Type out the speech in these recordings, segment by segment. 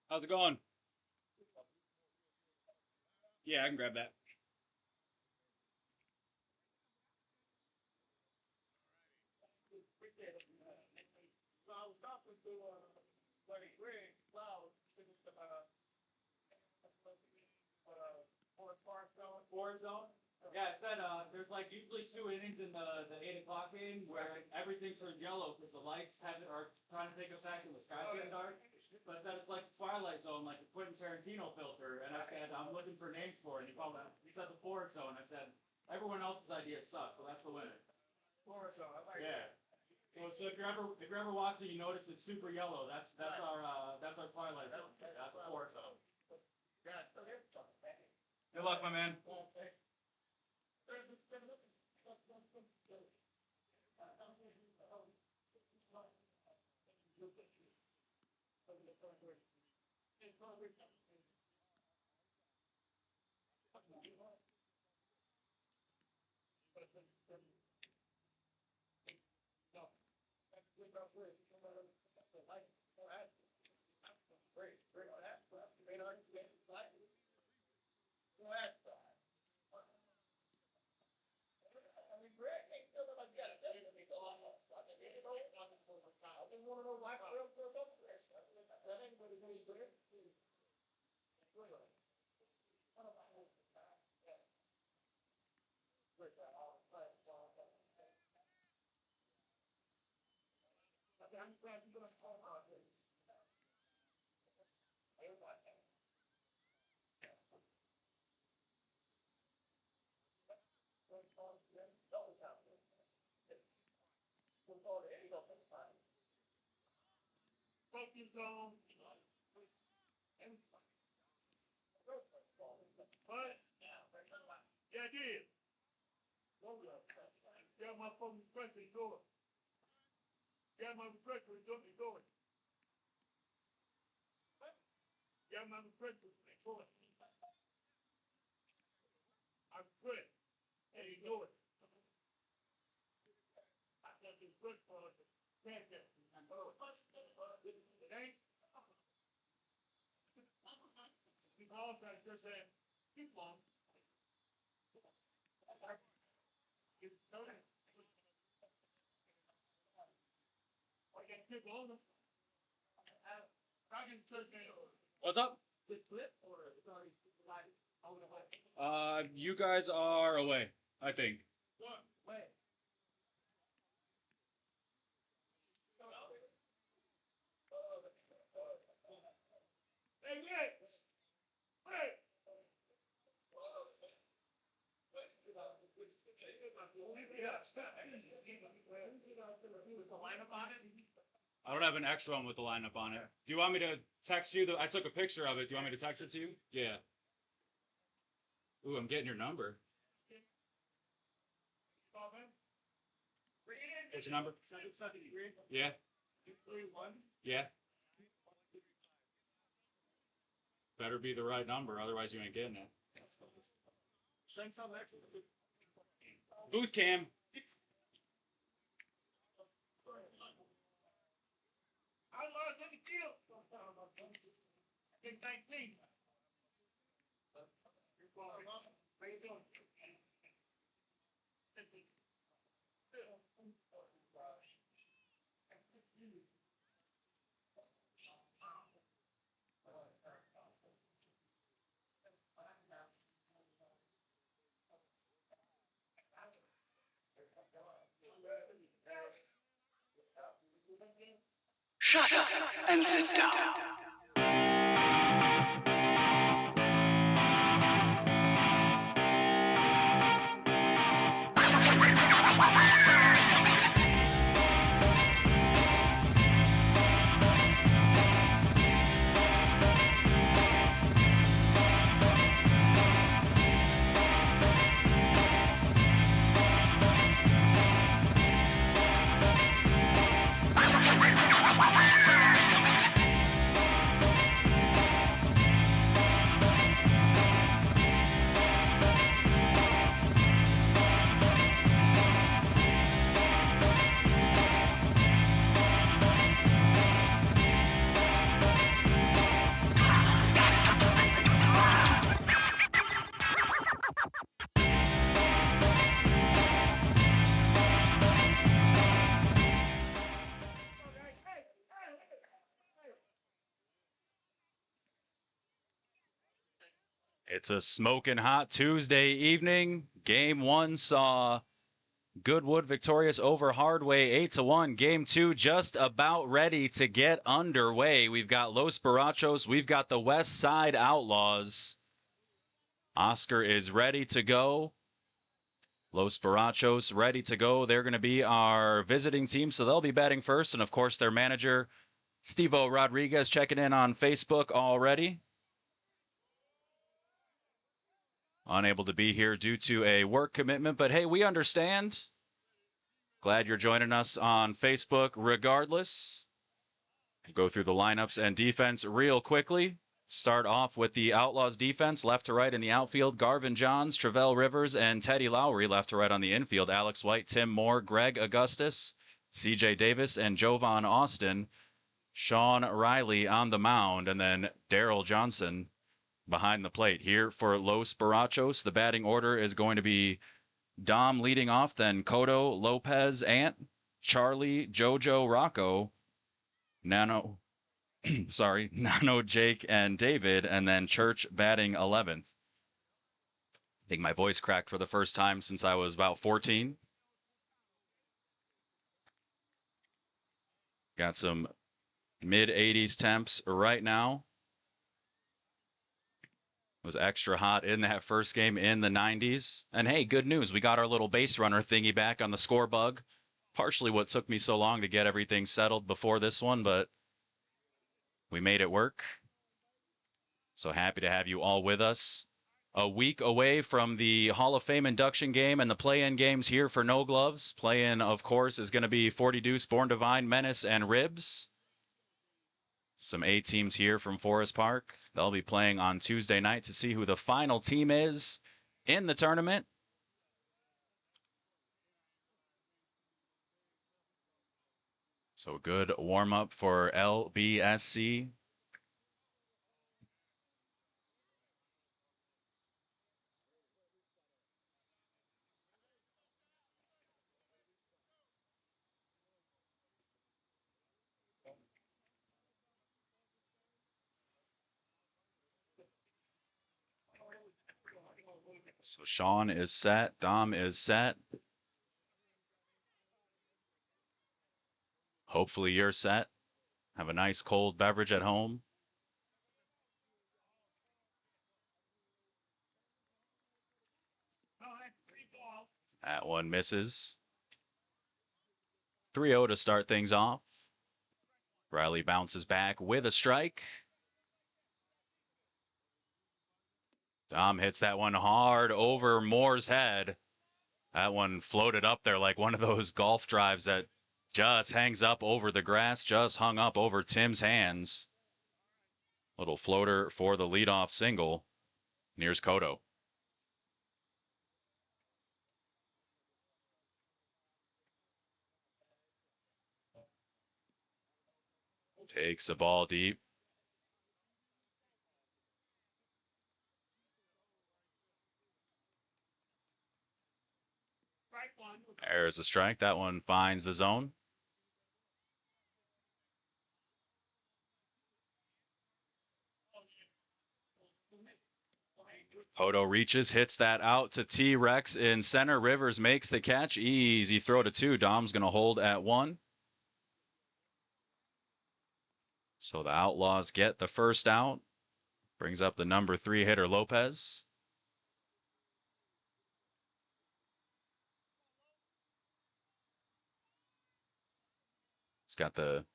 How's it going? Yeah, I can grab that. Yeah, it's that there's like usually 2 innings in the 8 o'clock game where everything turns yellow because the lights are trying to take effect and the sky's getting dark. But instead it's like Twilight Zone, like the Quentin Tarantino filter. And I said I'm looking for names for it. And he said the Forest Zone. I said everyone else's ideas suck, so that's the winner. Forest Zone, I like yeah. So if you're ever watching, you notice it's super yellow. That's our Twilight Zone. That's the Forest Zone. Good luck, my man. What? Yeah, I did. Yeah, my phone requested door. Yeah, my requested door. Yeah, my requested door. I quit. Hey, you do it. I said you quit for it. Can't get it. Okay? Because I just said, keep on. You know that. I can keep on. I can turn it. What's up? This flip or it's already like over the way? You guys are away, I think. What? Wait. Hey, wait! Wait! I don't have an extra one with the lineup on it. Do you want me to text you? I took a picture of it. Do you want me to text it to you? Yeah. Ooh, I'm getting your number. What's your number? 773. Yeah. 31. Yeah. Better be the right number, otherwise you ain't getting it. Send some extra. Booth cam. Outlaws in the field. Big 19. How you doing? Shut up and sit down. It's a smoking hot Tuesday evening. Game 1 saw Goodwood victorious over Hardway 8-1. Game 2 just about ready to get underway. We've got Los Barachos. We've got the Westside Outlaws. Oscar is ready to go. Los Barachos ready to go. They're going to be our visiting team, so they'll be batting first. And, of course, their manager, Stevo Rodriguez, checking in on Facebook already. Unable to be here due to a work commitment, but hey, we understand. Glad you're joining us on Facebook regardless. Go through the lineups and defense real quickly. Start off with the Outlaws defense, left to right in the outfield. Garvin Johns, Travell Rivers, and Teddy Lowry. Left to right on the infield. Alex White, Tim Moore, Greg Augustus, CJ Davis, and Jovan Austin. Sean Riley on the mound, and then Daryl Johnson behind the plate. Here for Los Barachos, the batting order is going to be Dom leading off, then Cotto, Lopez, Ant, Charlie, Jojo, Rocco, Nano, Nano, Jake, and David, and then Church batting 11th. I think my voice cracked for the first time since I was about 14. Got some mid-80s temps right now. It was extra hot in that first game in the 90s. And hey, good news. We got our little base runner thingy back on the score bug. partially what took me so long to get everything settled before this one, but we made it work. So happy to have you all with us. A week away from the Hall of Fame induction game and the play-in games here for No Gloves. Play-in, of course, is going to be 40 Deuce, Born Divine, Menace, and Ribs. Some A teams here from Forest Park. They'll be playing on Tuesday night to see who the final team is in the tournament. So a good warm-up for LBSC. So Sean is set. Dom is set. Hopefully you're set. Have a nice cold beverage at home. That one misses. 3-0 to start things off. Riley bounces back with a strike. Dom hits that one hard over Moore's head. That one floated up there like one of those golf drives that just hangs up over the grass, just hung up over Tim's hands. Little floater for the leadoff single. Here's Cotto. Takes the ball deep. There's a strike. That one finds the zone. Cotto reaches, hits that out to T-Rex in center. Rivers makes the catch. Easy throw to 2. Dom's going to hold at 1. So the Outlaws get the first out. Brings up the number 3 hitter, Lopez. He's got the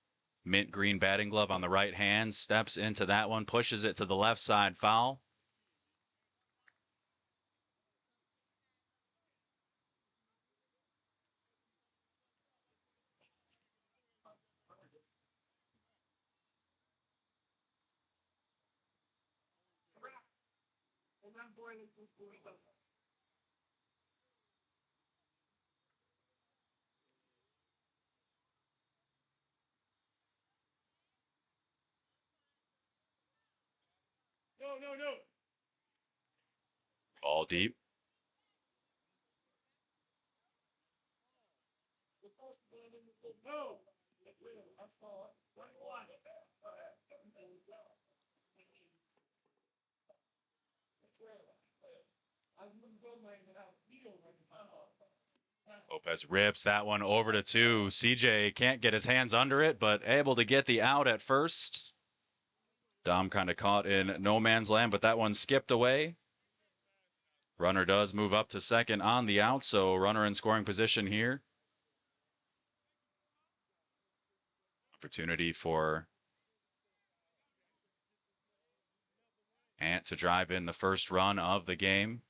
mint green batting glove on the right hand. Steps into that one, pushes it to the left side, foul. No. Ball deep. No. Lopez rips that one over to 2. CJ can't get his hands under it, but able to get the out at first. Dom kind of caught in no man's land, but that one skipped away. Runner does move up to second on the out, so runner in scoring position here. Opportunity for Ant to drive in the first run of the game.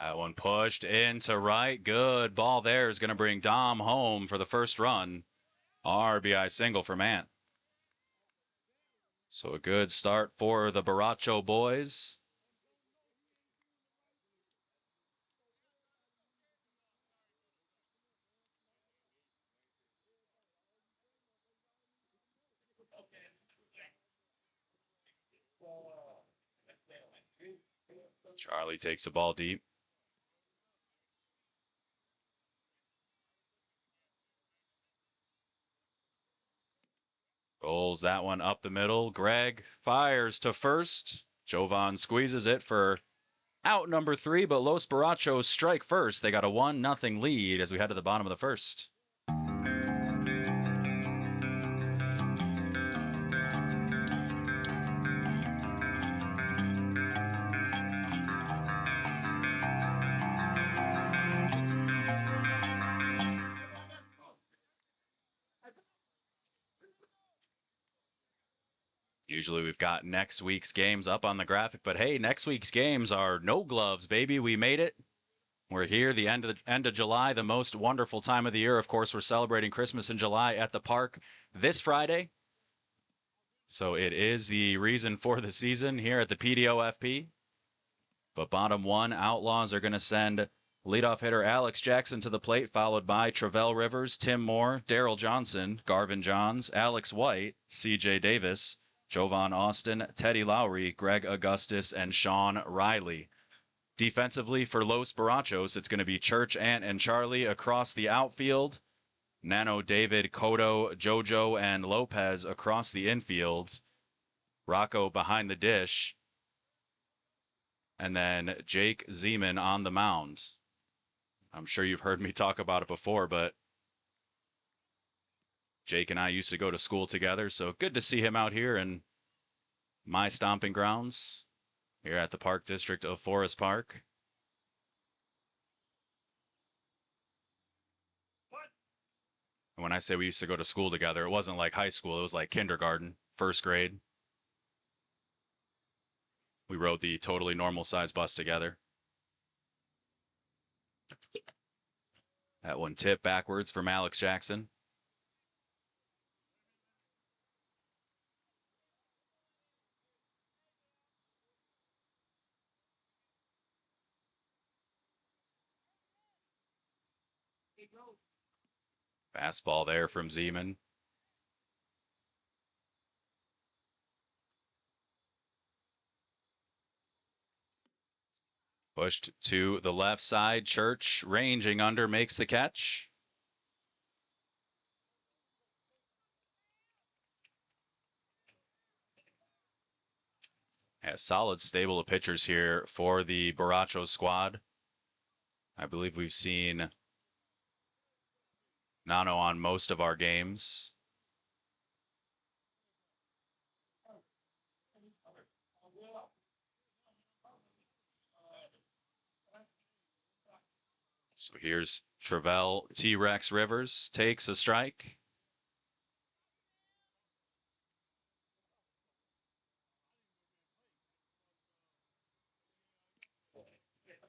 That one pushed into right. Good ball there is going to bring Dom home for the first run. RBI single for Ant. So a good start for the Baracho boys. Charlie takes the ball deep. Rolls that one up the middle. Greg fires to first. Jovan squeezes it for out number 3, but Los Barachos strike first. They got a 1-0 lead as we head to the bottom of the first. Usually we've got next week's games up on the graphic, but hey, next week's games are no gloves, baby. We made it. We're here, the end of July, the most wonderful time of the year. Of course, we're celebrating Christmas in July at the park this Friday. So it is the reason for the season here at the PDOFP. But bottom one, Outlaws are going to send leadoff hitter Alex Jackson to the plate, followed by Travell Rivers, Tim Moore, Daryl Johnson, Garvin Johns, Alex White, C.J. Davis, Jovan Austin, Teddy Lowry, Greg Augustus, and Sean Riley. Defensively for Los Barachos, it's going to be Church, Ant, and Charlie across the outfield. Nano, David, Cotto, Jojo, and Lopez across the infield. Rocco behind the dish. And then Jake Zeman on the mound. I'm sure you've heard me talk about it before, but Jake and I used to go to school together, so good to see him out here in my stomping grounds here at the Park District of Forest Park. And when I say we used to go to school together, it wasn't like high school. It was like kindergarten, first grade. We rode the totally normal size bus together. That one tipped backwards from Alex Jackson. Fastball there from Zeman. Pushed to the left side. Church ranging under makes the catch. Yeah, solid stable of pitchers here for the Baracho squad. I believe we've seen Nano on most of our games. So here's Travell T-Rex Rivers takes a strike.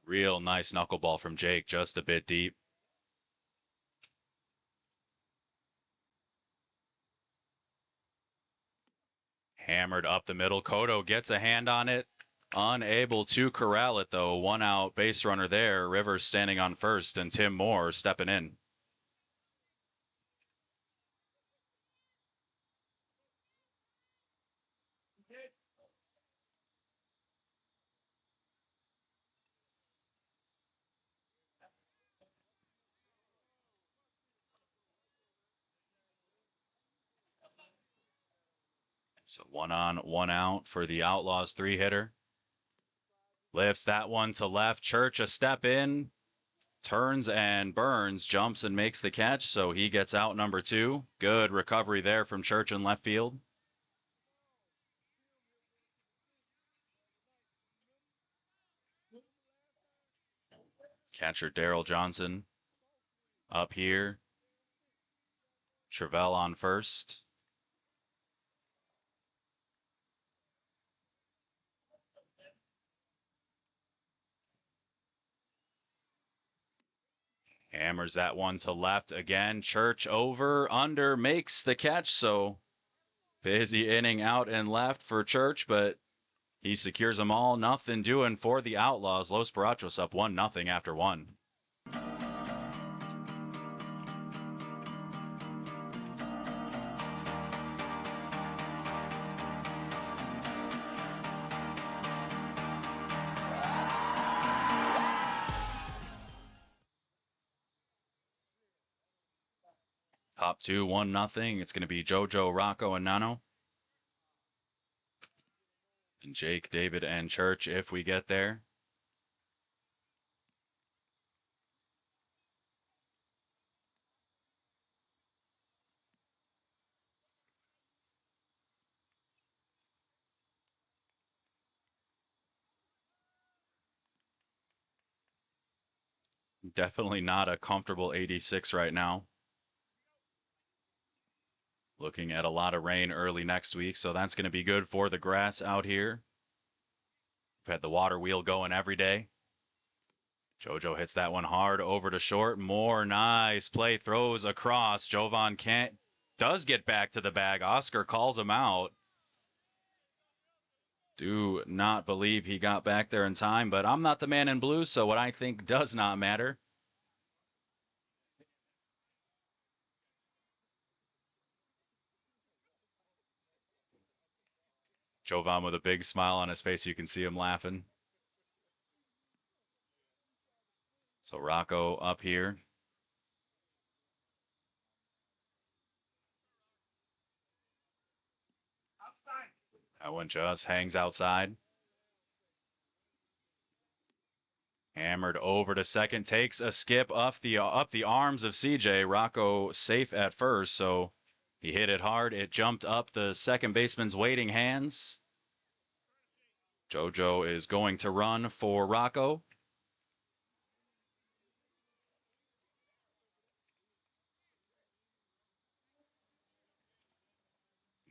Real nice knuckleball from Jake, just a bit deep. Hammered up the middle. Cotto gets a hand on it. Unable to corral it, though. One out base runner there. Rivers standing on first, and Tim Moore stepping in. So 1 on, 1 out for the Outlaws 3-hitter. Lifts that one to left. Church a step in. Turns and Burns jumps and makes the catch, so he gets out number 2. Good recovery there from Church in left field. Catcher Daryl Johnson up here. Travell on first. Hammers that one to left again. Church over, under, makes the catch. So busy inning out and left for Church, but he secures them all. Nothing doing for the Outlaws. Los Barachos up 1-0 after 1. Top 2, 1-0. It's going to be Jojo, Rocco, and Nano. And Jake, David, and Church if we get there. Definitely not a comfortable 86 right now. Looking at a lot of rain early next week, so that's going to be good for the grass out here. We've had the water wheel going every day. JoJo hits that one hard over to short. More nice play, throws across. Jovan does get back to the bag. Oscar calls him out. Do not believe he got back there in time, but I'm not the man in blue, so what I think does not matter. Jovan with a big smile on his face. You can see him laughing. So Rocco up here. That one just hangs outside. Hammered over to second, takes a skip up the arms of CJ. Rocco safe at first, so he hit it hard. It jumped up the second baseman's waiting hands. JoJo is going to run for Rocco.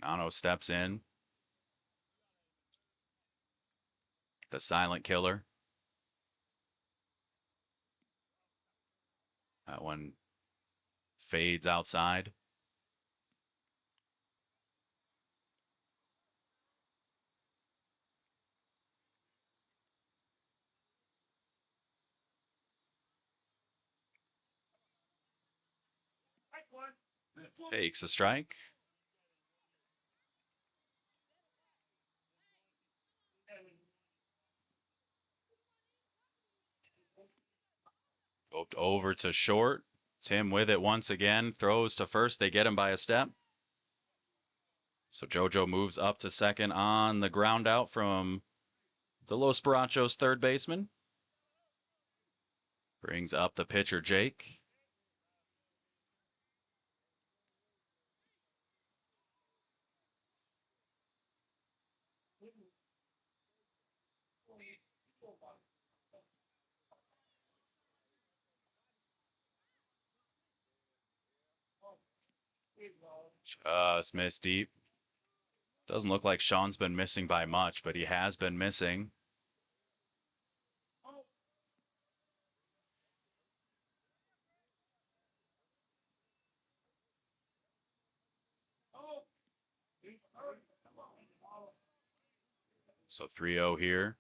Nano steps in. The silent killer. That one fades outside. Takes a strike. Booked over to short. Tim with it once again. Throws to first. They get him by a step. So JoJo moves up to second on the ground out from the Los Barachos third baseman. Brings up the pitcher, Jake. Just missed deep. Doesn't look like Sean's been missing by much, but he has been missing. So 3-0 here.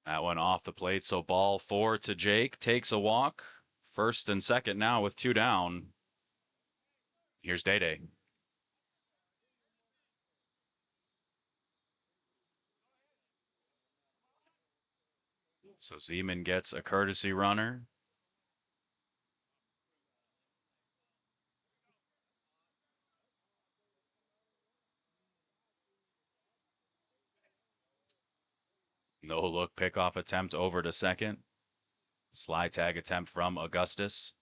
That one off the plate, so ball 4 to Jake. Takes a walk. First and second now with 2 down. Here's Day Day. So Zeman gets a courtesy runner. No look pickoff attempt over to second. Slide tag attempt from Augustus.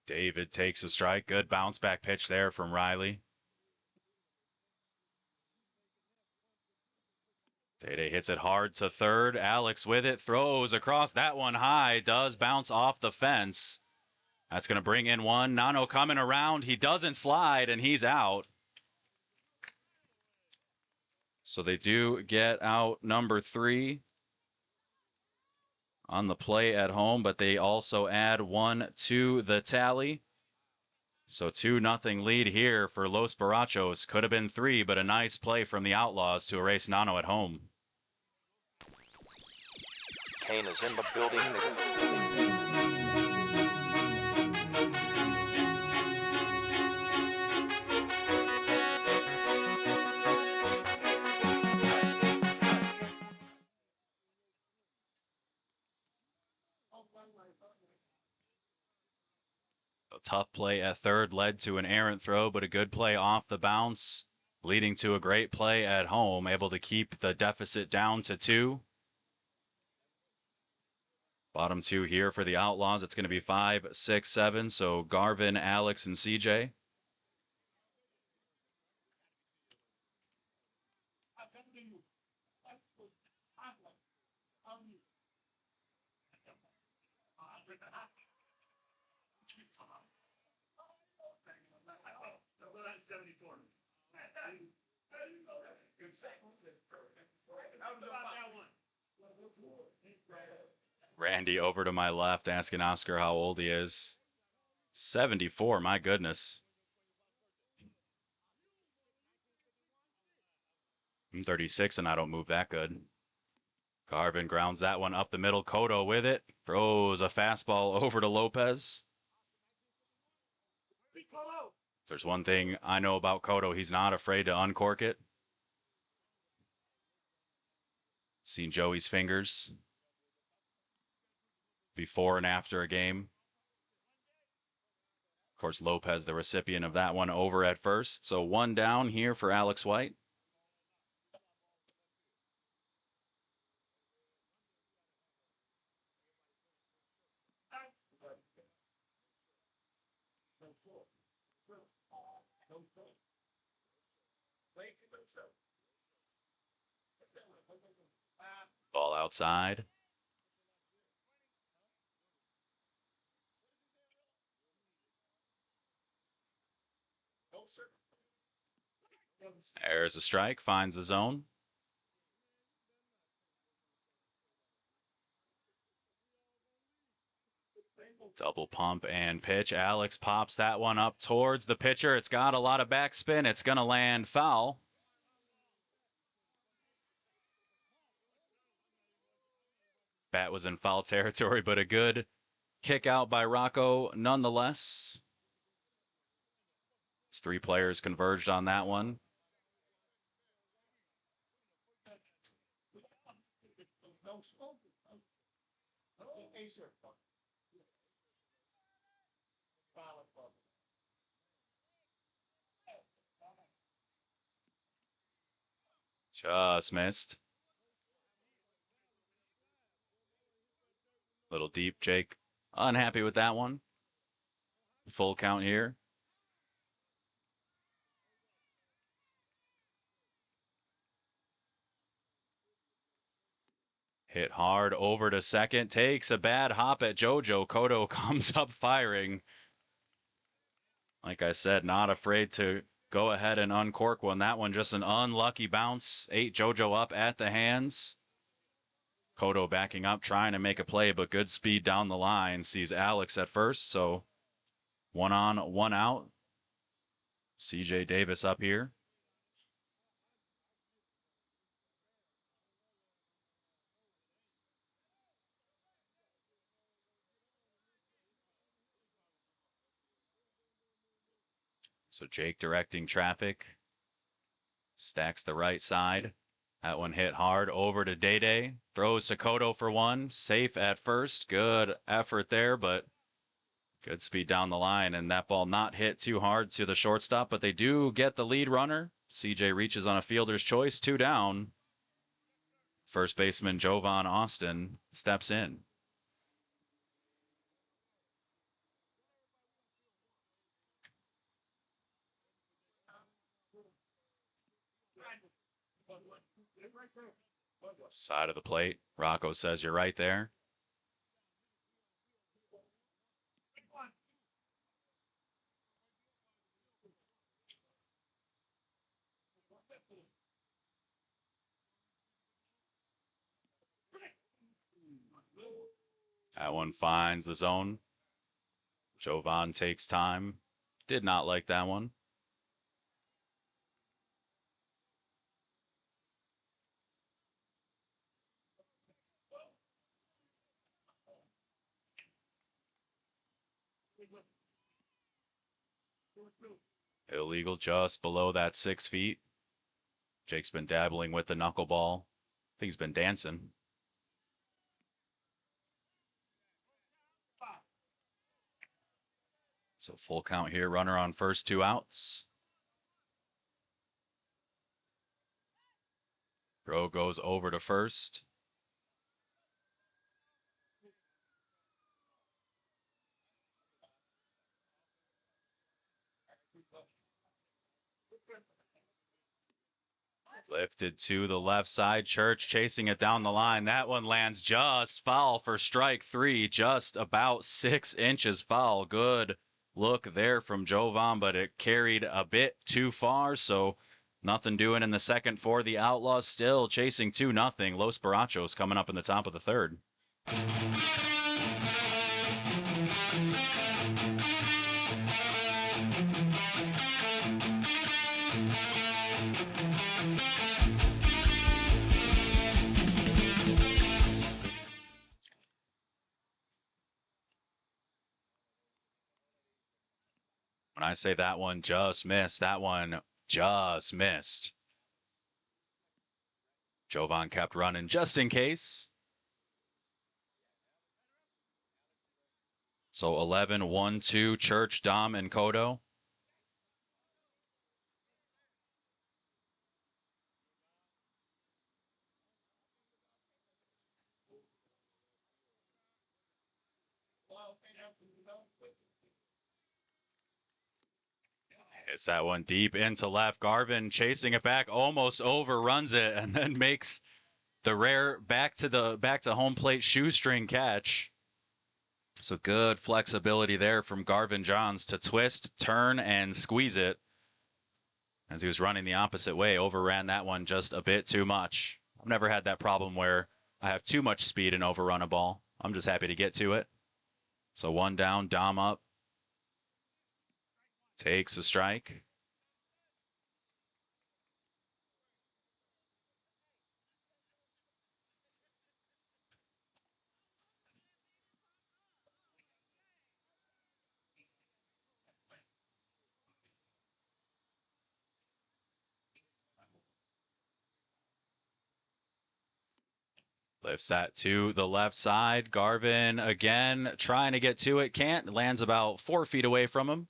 David takes a strike. Good bounce back pitch there from Riley. Day-Day hits it hard to third. Alex with it. Throws across. That one high. Does bounce off the fence. That's going to bring in one. Nano coming around. He doesn't slide, and he's out. So they do get out number 3 on the play at home, but they also add 1 to the tally. So 2-0 lead here for Los Barachos. Could have been 3, but a nice play from the Outlaws to erase Nano at home. Kane is in the building. A tough play at third led to an errant throw, but a good play off the bounce, leading to a great play at home, able to keep the deficit down to 2. Bottom 2 here for the Outlaws. It's going to be 5, 6, 7. So Garvin, Alex, and CJ. Randy over to my left asking Oscar how old he is. 74, my goodness. I'm 36 and I don't move that good. Garvin grounds that one up the middle. Cotto with it. Throws a fastball over to Lopez. If there's one thing I know about Cotto, he's not afraid to uncork it. Seen Joey's fingers before and after a game. Of course, Lopez, the recipient of that one, over at first. So one down here for Alex White. Ball outside. There's a strike, finds the zone. Double pump and pitch. Alex pops that one up towards the pitcher. It's got a lot of backspin. It's going to land foul. Bat was in foul territory, but a good kick out by Rocco nonetheless. It's three players converged on that one. Just missed. Little deep, Jake. Unhappy with that one. Full count here. Hit hard over to second. Takes a bad hop at JoJo. Cotto comes up firing. Like I said, not afraid to go ahead and uncork one. That one just an unlucky bounce. Ate JoJo up at the hands. Cotto backing up, trying to make a play, but good speed down the line. Sees Alex at first, so 1 on, 1 out. CJ Davis up here. So Jake directing traffic. Stacks the right side. That one hit hard over to Day. Throws to Cotto for one. Safe at first. Good effort there, but good speed down the line. And that ball not hit too hard to the shortstop, but they do get the lead runner. CJ reaches on a fielder's choice. 2 down. First baseman Jovan Austin steps in. Side of the plate. Rocco says you're right there. That one finds the zone. Jovan takes time. Did not like that one. Illegal just below that 6 feet. Jake's been dabbling with the knuckleball. I think he's been dancing. So full count here. Runner on first, 2 outs. Throw goes over to first. Lifted to the left side. Church chasing it down the line. That one lands just foul for strike 3. Just about 6 inches foul. Good look there from Jovan, but it carried a bit too far. So Nothing doing in the second for the Outlaws, still chasing 2-0. Los Barachos coming up in the top of the third. When I say that one just missed, that one just missed. Jovan kept running just in case. So 11, 1, 2, Church, Dom, and Kodo. Hits that one deep into left. Garvin chasing it back, almost overruns it, and then makes the rare back to home plate shoestring catch. So good flexibility there from Garvin Johns to twist, turn, and squeeze it. As he was running the opposite way, overran that one just a bit too much. I've never had that problem where I have too much speed and overrun a ball. I'm just happy to get to it. So one down, Dom up. Takes a strike. Lifts that to the left side. Garvin again trying to get to it. Can't. Lands about 4 feet away from him.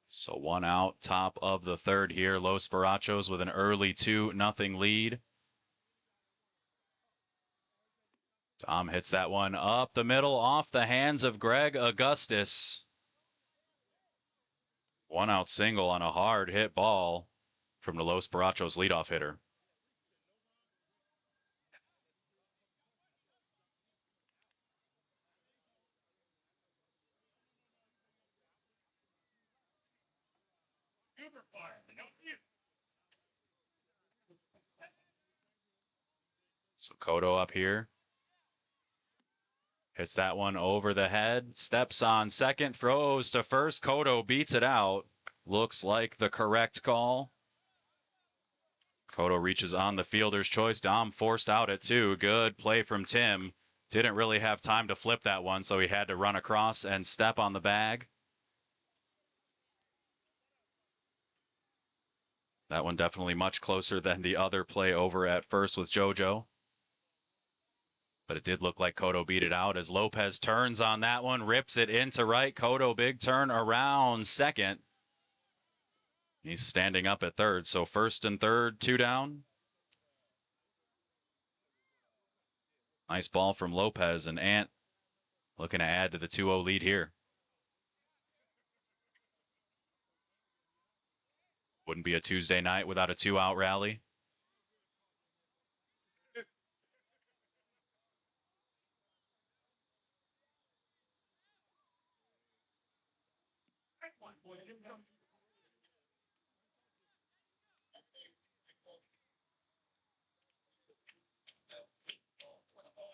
So one out, top of the third here. Los Barachos with an early 2-0 lead. Tom hits that one up the middle off the hands of Greg Augustus. One out single on a hard hit ball from the Los Barachos leadoff hitter. So Kodo up here. Hits that one over the head. Steps on second. Throws to first. Kodo beats it out. Looks like the correct call. Kodo reaches on the fielder's choice. Dom forced out at 2. Good play from Tim. Didn't really have time to flip that one, so he had to run across and step on the bag. That one definitely much closer than the other play over at first with JoJo. But it did look like Kodo beat it out as Lopez turns on that one, rips it into right. Kodo big turn around second. He's standing up at third, so first and third, 2 down. Nice ball from Lopez, and Ant looking to add to the 2-0 lead here. Wouldn't be a Tuesday night without a 2-out rally.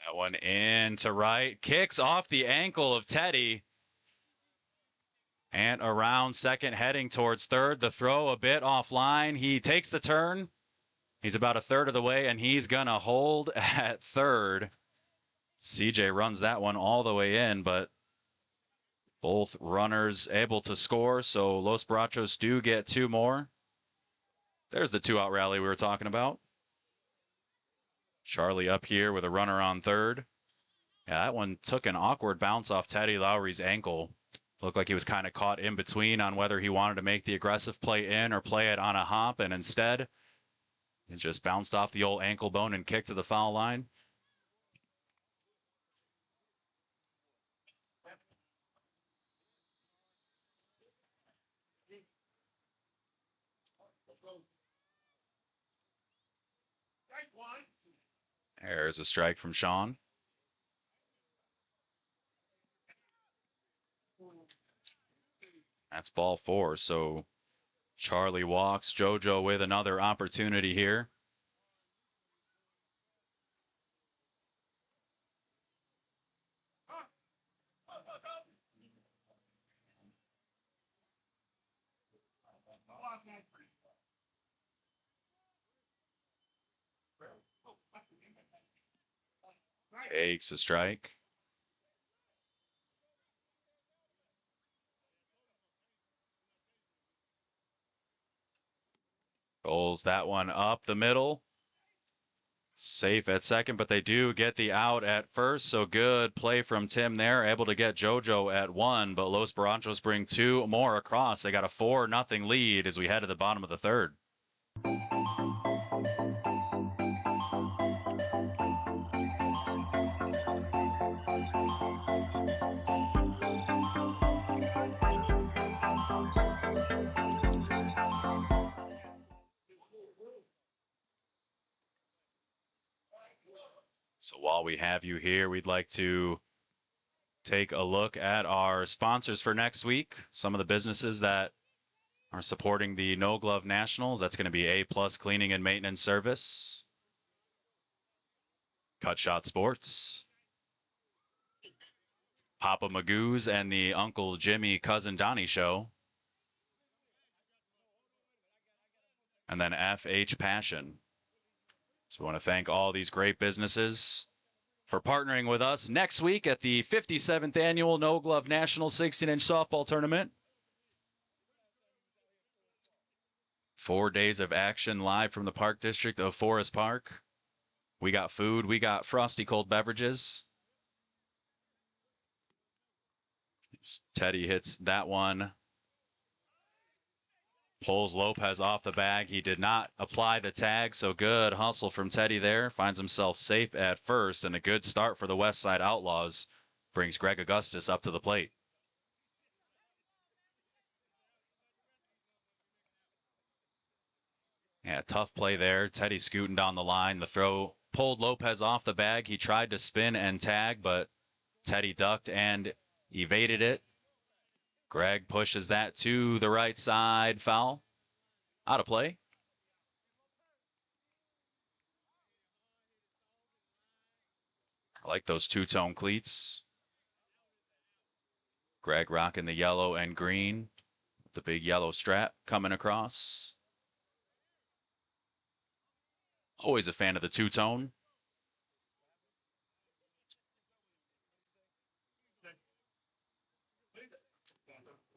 That one in to right. Kicks off the ankle of Teddy. And around second, heading towards third. The throw a bit offline. He takes the turn. He's about a third of the way, and he's going to hold at third. CJ runs that one all the way in, but both runners able to score, so Los Barachos do get 2 more. There's the 2-out rally we were talking about. Charlie up here with a runner on third. Yeah, that one took an awkward bounce off Teddy Lowry's ankle. Looked like he was kind of caught in between on whether he wanted to make the aggressive play in or play it on a hop, and instead it just bounced off the old ankle bone and kicked to the foul line. There's a strike from Sean. That's ball 4. So Charlie walks. JoJo with another opportunity here. Takes a strike. Rolls that one up the middle. Safe at second, but they do get the out at first. So good play from Tim there. Able to get JoJo at 1, but Los Barranchos bring 2 more across. They got a 4-0 lead as we head to the bottom of the 3rd. So while we have you here, we'd like to take a look at our sponsors for next week. Some of the businesses that are supporting the No Glove Nationals. That's going to be A+ Cleaning and Maintenance Service, Cut Shot Sports, Papa Magoo's and the Uncle Jimmy Cousin Donnie Show, and then FH Passion. So we want to thank all these great businesses for partnering with us next week at the 57th Annual No Glove National 16-inch softball tournament. 4 days of action live from the Park District of Forest Park. We got food. We got frosty cold beverages. Teddy hits that one. Pulls Lopez off the bag. He did not apply the tag, so good hustle from Teddy there. Finds himself safe at first, and a good start for the Westside Outlaws brings Greg Augustus up to the plate. Yeah, tough play there. Teddy scooting down the line. The throw pulled Lopez off the bag. He tried to spin and tag, but Teddy ducked and evaded it. Greg pushes that to the right side. Foul. Out of play. I like those two-tone cleats. Greg rocking the yellow and green. The big yellow strap coming across. Always a fan of the two-tone.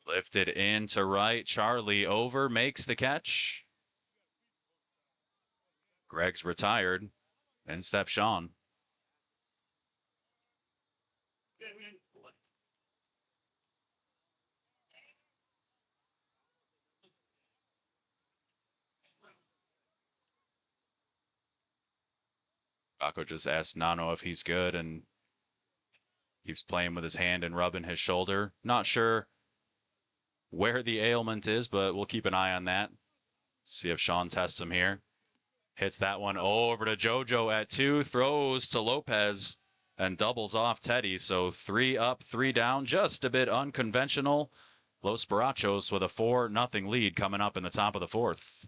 Lifted in to right. Charlie over, makes the catch. Greg's retired. In steps Sean. Rocco just asked Nano if he's good, and keeps playing with his hand and rubbing his shoulder. Not sure where the ailment is, but we'll keep an eye on that. See if Sean tests him here. Hits that one over to JoJo at 2. Throws to Lopez and doubles off Teddy. So 3 up, 3 down. Just a bit unconventional. Los Barachos with a 4-0 lead coming up in the top of the 4th.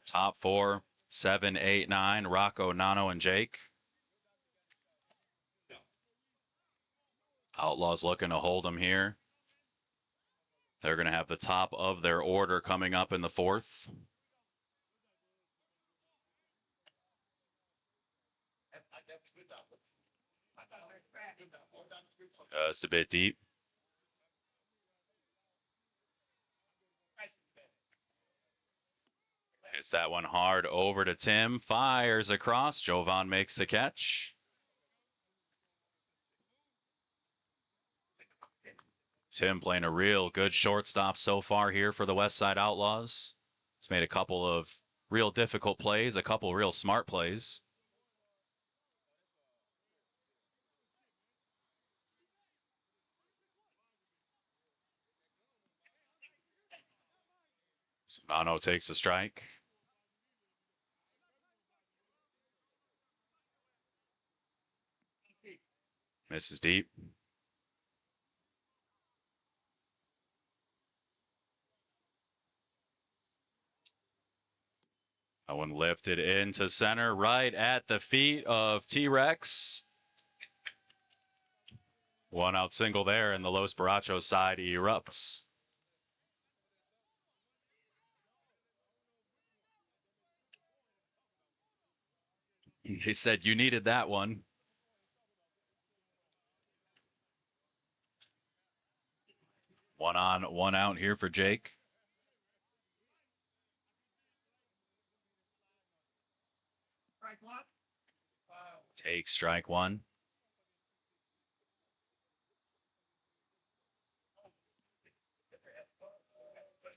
Top 4, 7, 8, 9. Rocco, Nano, and Jake. Outlaws looking to hold them here. They're going to have the top of their order coming up in the 4th. Just a bit deep. Hits that one hard over to Tim. Fires across. Jovan makes the catch. Tim playing a real good shortstop so far here for the Westside Outlaws. He's made a couple of real difficult plays, a couple real smart plays. So Nano takes a strike. Misses deep. That one lifted into center, right at the feet of T-Rex. One out single there, and the Los Barachos side erupts. He said you needed that one. One on, one out here for Jake. Take strike one.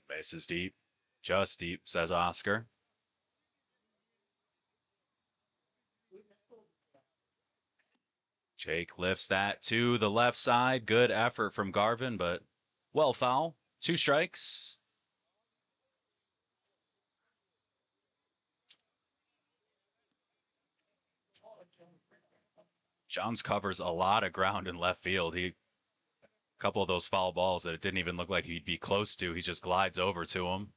Base is deep. Just deep, says Oscar. Jake lifts that to the left side. Good effort from Garvin, but well foul. 2 strikes. Johns covers a lot of ground in left field. A couple of those foul balls that it didn't even look like he'd be close to. He just glides over to him.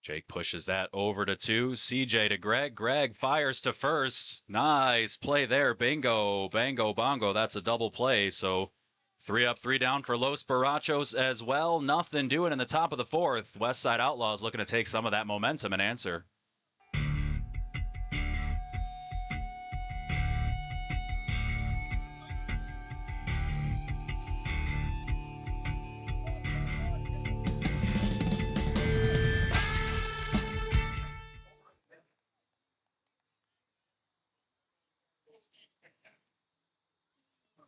Jake pushes that over to 2. CJ to Greg. Greg fires to first. Nice play there. Bingo, bango, bongo. That's a double play. So 3 up, 3 down for Los Barachos as well. Nothing doing in the top of the 4th. Westside Outlaws looking to take some of that momentum and answer.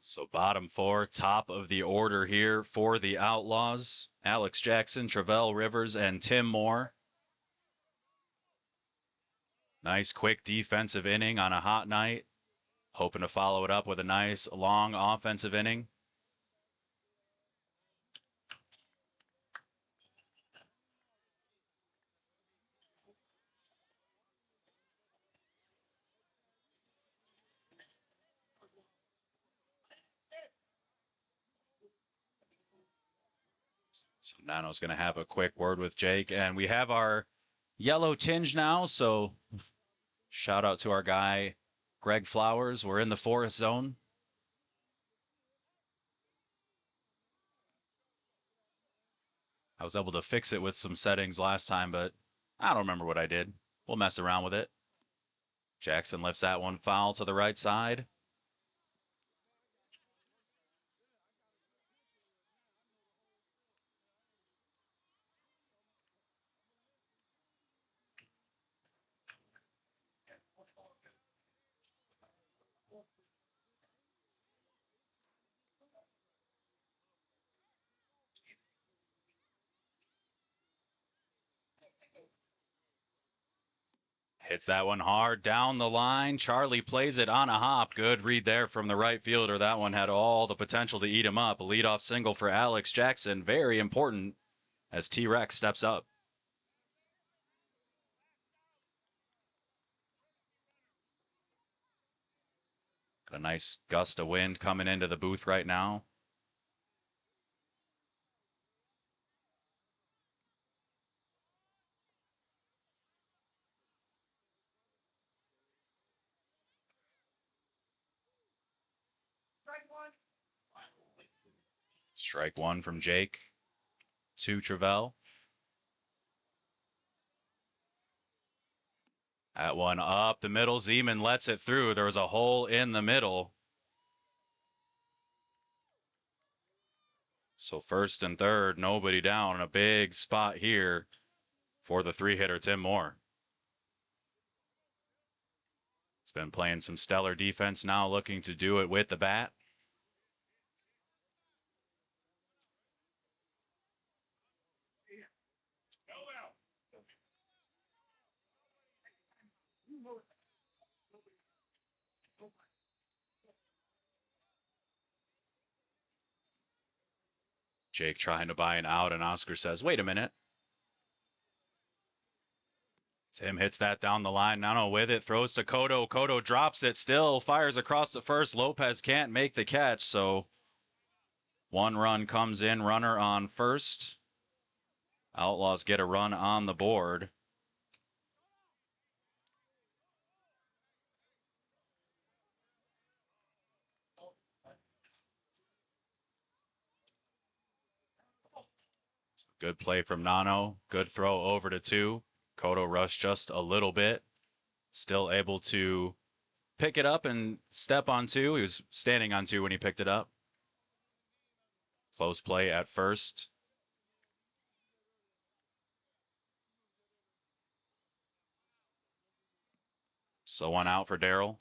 So bottom 4, top of the order here for the Outlaws. Alex Jackson, Travell Rivers, and Tim Moore. Nice quick defensive inning on a hot night. Hoping to follow it up with a nice long offensive inning. So Nano's going to have a quick word with Jake. And we have our yellow tinge now. So shout out to our guy, Greg Flowers. We're in the forest zone. I was able to fix it with some settings last time, but I don't remember what I did. We'll mess around with it. Jackson lifts that one foul to the right side. Hits that one hard down the line. Charlie plays it on a hop. Good read there from the right fielder. That one had all the potential to eat him up. A leadoff single for Alex Jackson. Very important as T-Rex steps up. Got a nice gust of wind coming into the booth right now. Strike one from Jake to Travell. That one up the middle. Zeman lets it through. There was a hole in the middle. So first and third, nobody down. A big spot here for the three-hitter, Tim Moore. He's been playing some stellar defense now, looking to do it with the bat. Jake trying to buy an out, and Oscar says, wait a minute. Tim hits that down the line. Nano with it, throws to Cotto. Cotto drops it, still fires across the first. Lopez can't make the catch, so one run comes in, runner on first. Outlaws get a run on the board. Good play from Nano. Good throw over to two. Cotto rushed just a little bit. Still able to pick it up and step on two. He was standing on two when he picked it up. Close play at first. So one out for Darryl.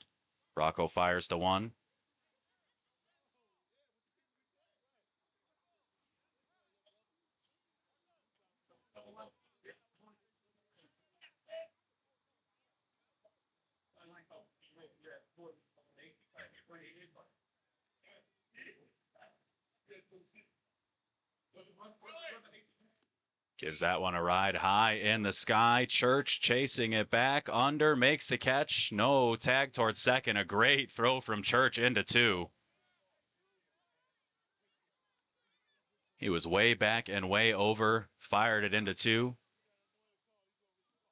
Rocco fires to one. Gives that one a ride high in the sky. Church chasing it back under, makes the catch. No tag towards second. A great throw from Church into two. He was way back and way over, fired it into two.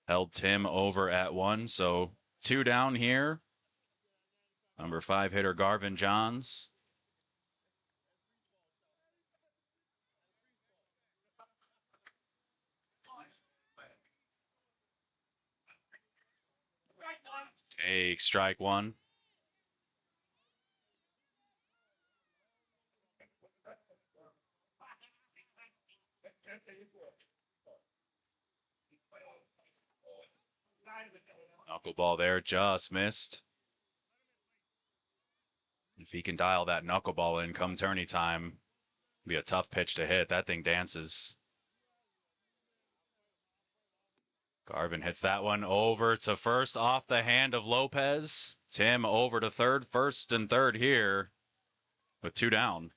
Held Tim over at one, so two down here. Number 5 hitter Garvin Johns. Take strike one. Knuckleball there, just missed. If he can dial that knuckleball in come tourney time, be a tough pitch to hit. That thing dances. Garvin hits that one over to first off the hand of Lopez. Tim over to third, first and third here with two down.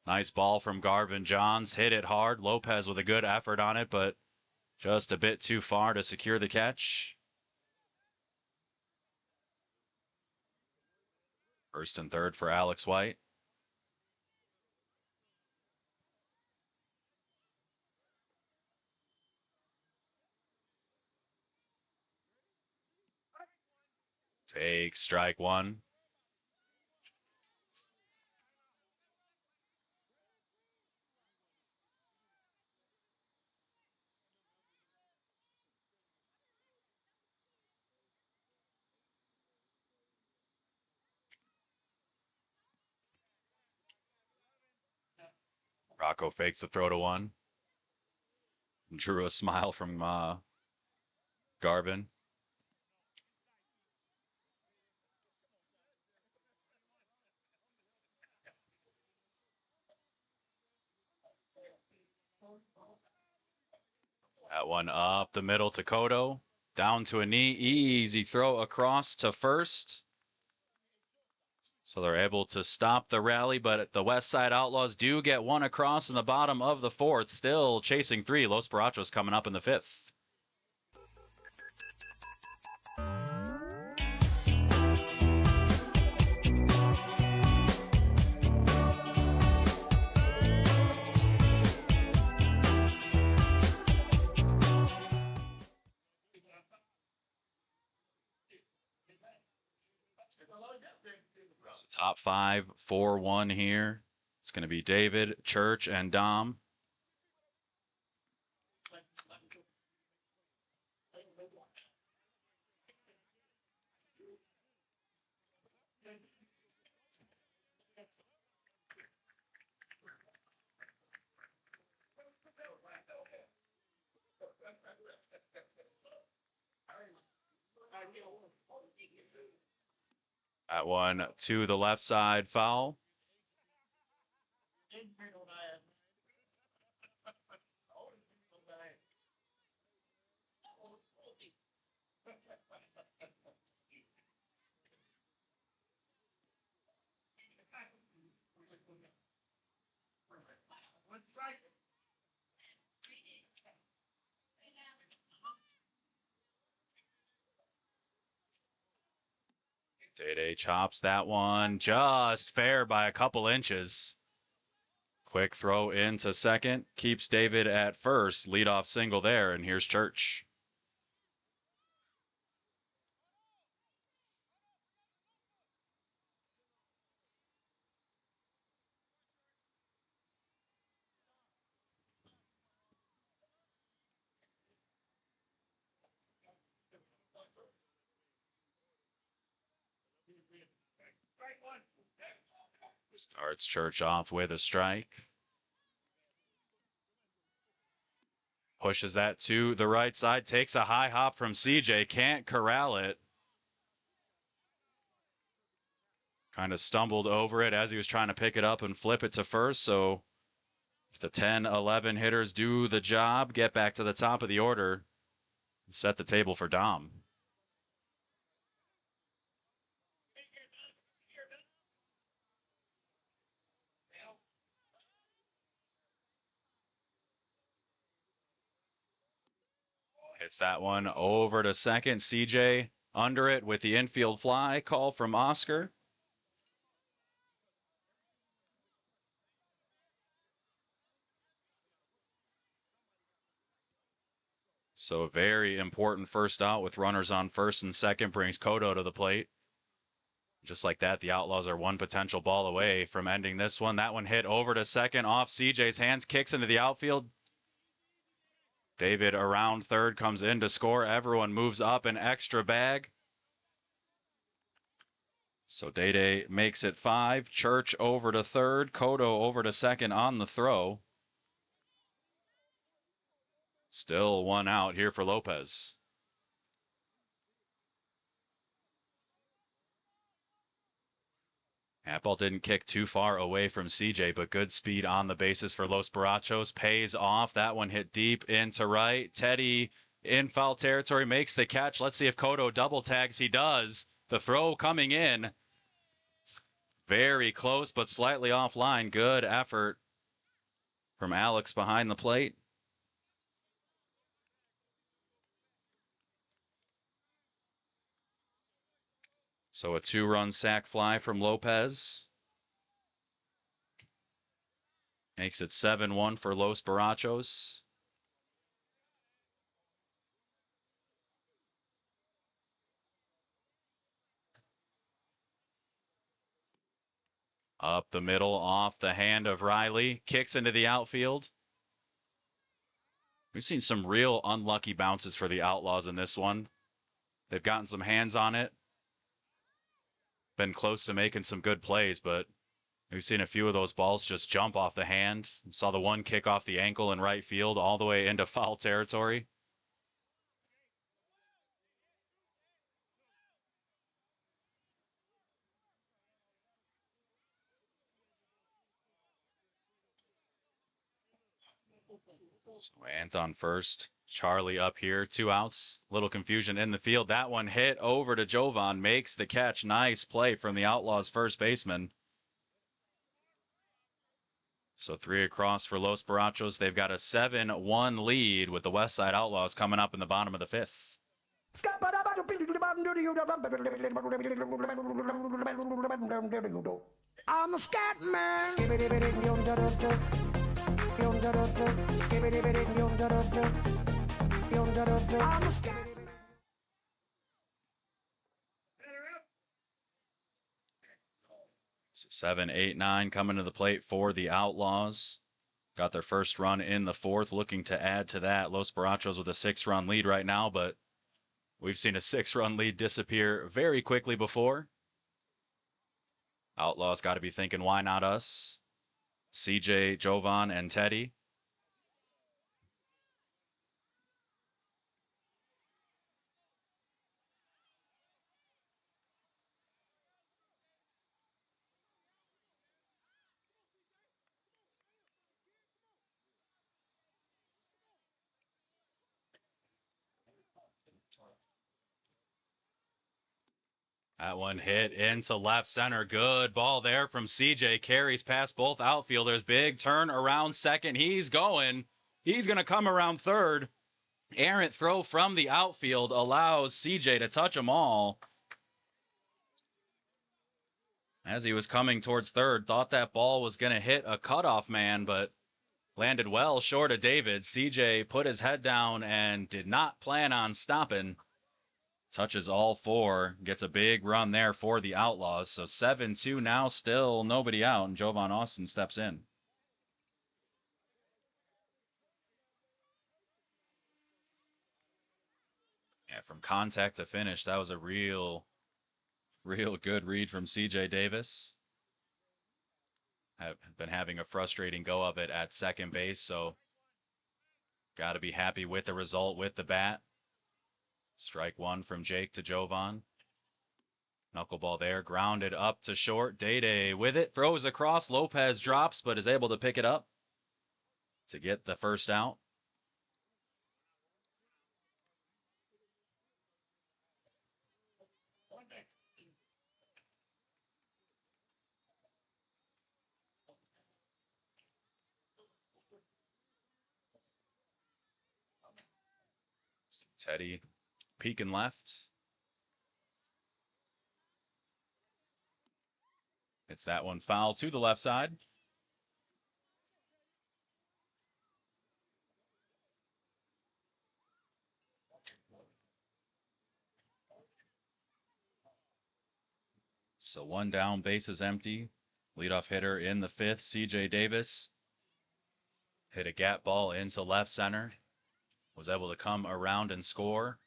Nice ball from Garvin Johns. Hit it hard. Lopez with a good effort on it, but just a bit too far to secure the catch. First and third for Alex White. Take strike one. Rocco fakes the throw to one. Drew a smile from Garvin. That one up the middle to Cotto. Down to a knee. Easy throw across to first. So they're able to stop the rally, but the Westside Outlaws do get one across in the bottom of the fourth. Still chasing three. Los Barachos coming up in the fifth. So top 5, 4-1 here. It's going to be David, Church, and Dom. That one to the left side foul. Day chops that one just fair by a couple inches. Quick throw into second, keeps David at first. Leadoff single there, and here's Church. Starts Church off with a strike. Pushes that to the right side, takes a high hop from CJ, can't corral it. Kind of stumbled over it as he was trying to pick it up and flip it to first. So the 10-11 hitters do the job, get back to the top of the order, set the table for Dom. Hits that one over to second. CJ under it with the infield fly. Call from Oscar. So a very important first out with runners on first and second brings Cotto to the plate. Just like that, the Outlaws are one potential ball away from ending this one. That one hit over to second off CJ's hands, kicks into the outfield. David around third, comes in to score. Everyone moves up an extra bag. So Day makes it 5. Church over to third. Cotto over to second on the throw. Still one out here for Lopez. That ball didn't kick too far away from CJ, but good speed on the bases for Los Barachos. Pays off. That one hit deep into right. Teddy in foul territory makes the catch. Let's see if Cotto double tags. He does. The throw coming in. Very close, but slightly offline. Good effort from Alex behind the plate. So a 2-run sac fly from Lopez. Makes it 7-1 for Los Barachos. Up the middle, off the hand of Riley. Kicks into the outfield. We've seen some real unlucky bounces for the Outlaws in this one. They've gotten some hands on it. Been close to making some good plays, but we've seen a few of those balls just jump off the hand. Saw the one kick off the ankle in right field all the way into foul territory. So Anton first. Charlie up here. 2 outs. Little confusion in the field. That one hit over to Jovan. Makes the catch. Nice play from the Outlaws first baseman. So 3 across for Los Barachos. They've got a 7-1 lead with the Westside Outlaws coming up in the bottom of the 5th. I'm a scat man. I'm a scat. 7, 8, 9 coming to the plate for the Outlaws. Got their first run in the 4th, looking to add to that. Los Barachos with a 6-run lead right now, but we've seen a 6-run lead disappear very quickly before. Outlaws got to be thinking, why not us? CJ, Jovan, and Teddy. That one hit into left center. Good ball there from CJ. Carries past both outfielders. Big turn around second. He's going. He's going to come around third. Errant throw from the outfield allows CJ to touch them all. As he was coming towards third, thought that ball was going to hit a cutoff man, but landed well short of David. CJ put his head down and did not plan on stopping. Touches all four, gets a big run there for the Outlaws. So 7-2 now, still nobody out, and Jovan Austin steps in. Yeah, from contact to finish, that was a real good read from CJ Davis. Have been having a frustrating go of it at second base, so got to be happy with the result with the bat. Strike one from Jake to Jovan. Knuckleball there, grounded up to short. Day with it, throws across. Lopez drops, but is able to pick it up to get the first out. Teddy peeking left. It's that one foul to the left side. So one down, base is empty. Leadoff hitter in the fifth, CJ Davis. Hit a gap ball into left center. Was able to come around and score.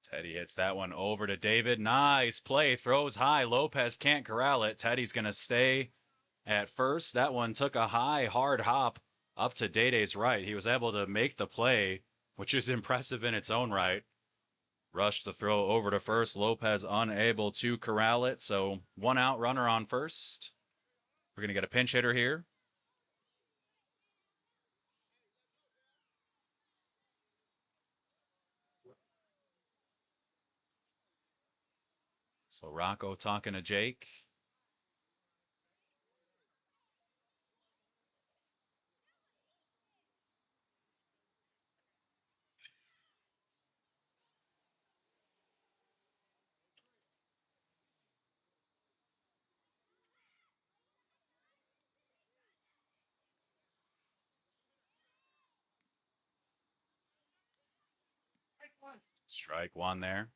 Teddy hits that one over to David. Nice play. Throws high. Lopez can't corral it. Teddy's going to stay at first. That one took a high, hard hop up to Day's right. He was able to make the play, which is impressive in its own right. Rushed the throw over to first. Lopez unable to corral it. So one out, runner on first. We're going to get a pinch hitter here. So Rocco talking to Jake. Strike one there.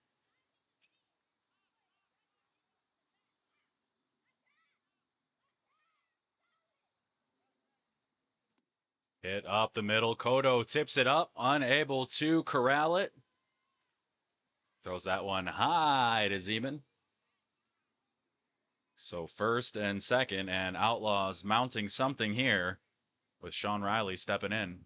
Hit up the middle. Cotto tips it up, unable to corral it. Throws that one high to Zeman. So first and second, and Outlaws mounting something here with Sean Riley stepping in.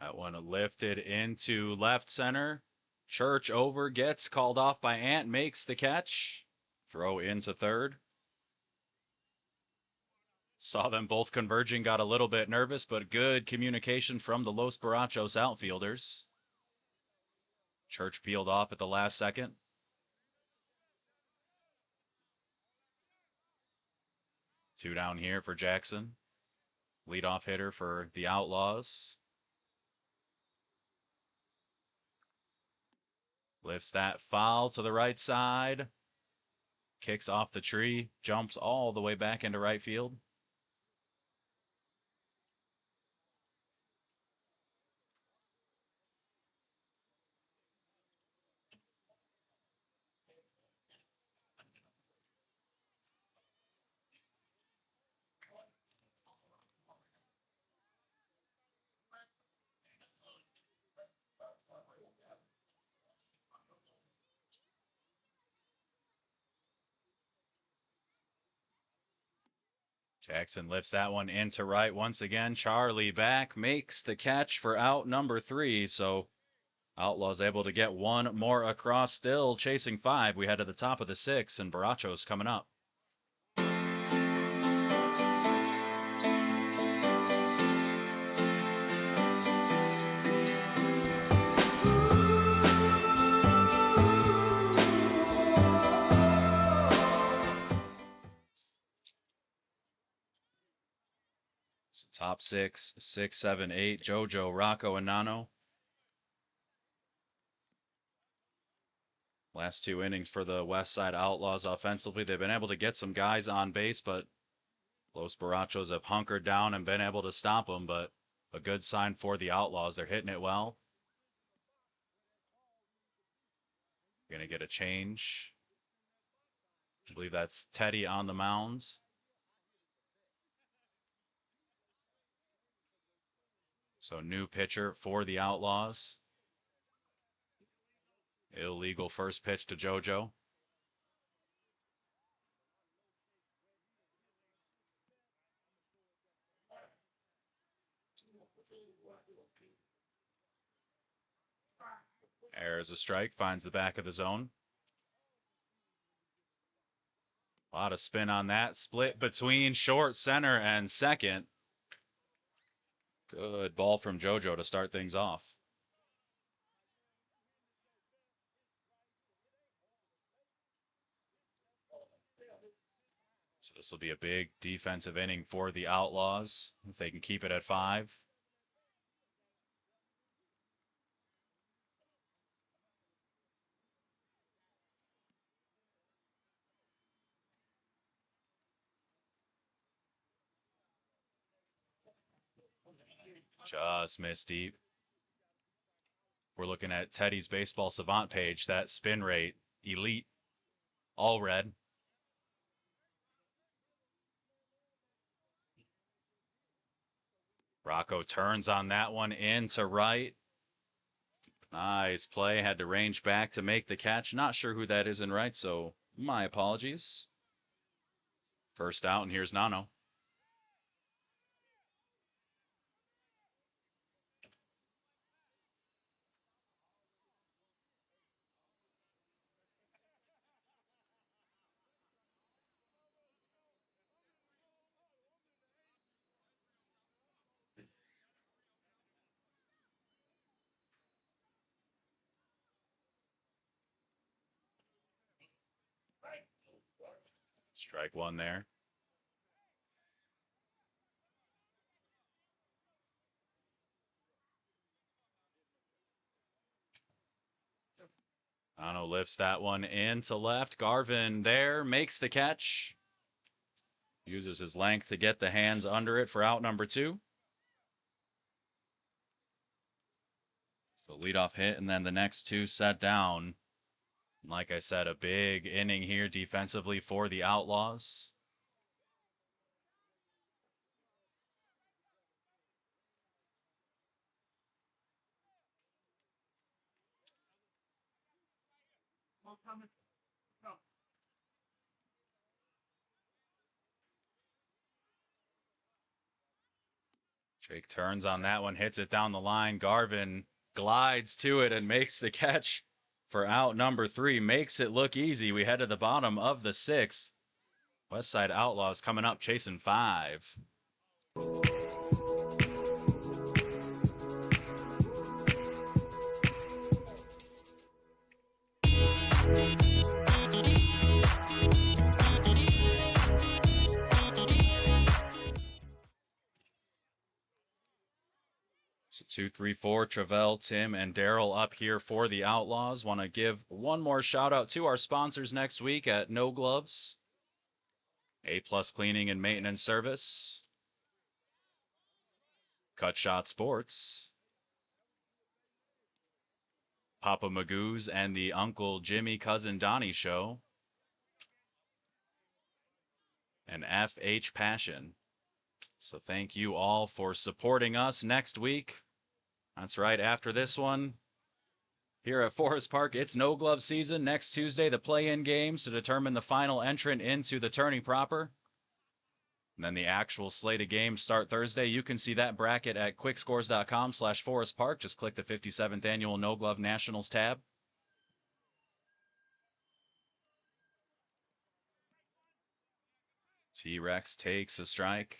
That one lifted into left center. Church over, gets called off by Ant, makes the catch. Throw into third. Saw them both converging, got a little bit nervous, but good communication from the Los Barachos outfielders. Church peeled off at the last second. Two down here for Jackson. Leadoff hitter for the Outlaws. Lifts that foul to the right side. Kicks off the tree. Jumps all the way back into right field. Jackson lifts that one into right once again. Charlie back makes the catch for out number 3. So Outlaws able to get one more across, still chasing 5. We head to the top of the 6th, and Baracho's coming up. So top 6, 6, 7, 8, JoJo, Rocco, and Nano. Last 2 innings for the Westside Outlaws offensively. They've been able to get some guys on base, but Los Barachos have hunkered down and been able to stop them. But a good sign for the Outlaws. They're hitting it well. Going to get a change. I believe that's Teddy on the mound. So new pitcher for the Outlaws. Illegal first pitch to JoJo. There's a strike, finds the back of the zone. A lot of spin on that. Split between short, center, and second. Good ball from JoJo to start things off. So this will be a big defensive inning for the Outlaws if they can keep it at 5. Just missed deep. We're looking at Teddy's Baseball Savant page. That spin rate, elite, all red. Rocco turns on that one into right. Nice play. Had to range back to make the catch. Not sure who that is in right, so my apologies. First out, and here's Nano. Strike one there. Nano lifts that one into left. Garvin there, makes the catch. Uses his length to get the hands under it for out number 2. So leadoff hit, and then the next 2 set down. Like I said, a big inning here defensively for the Outlaws. Jake turns on that one, hits it down the line. Garvin glides to it and makes the catch for out number 3. Makes it look easy. We head to the bottom of the 6th. Westside Outlaws coming up, chasing 5. So 2, 3, 4, Travell, Tim, and Daryl up here for the Outlaws. Want to give one more shout out to our sponsors next week at No Gloves, A+ Cleaning and Maintenance Service, Cut Shot Sports, Papa Magoo's and the Uncle Jimmy Cousin Donnie Show, and FH Passion. So thank you all for supporting us next week. That's right, after this one, here at Forest Park, it's no glove season. Next Tuesday, the play-in games to determine the final entrant into the tourney proper. And then the actual slate of games start Thursday. You can see that bracket at quickscores.com/Forest Park. Just click the 57th Annual No Glove Nationals tab. T-Rex takes a strike.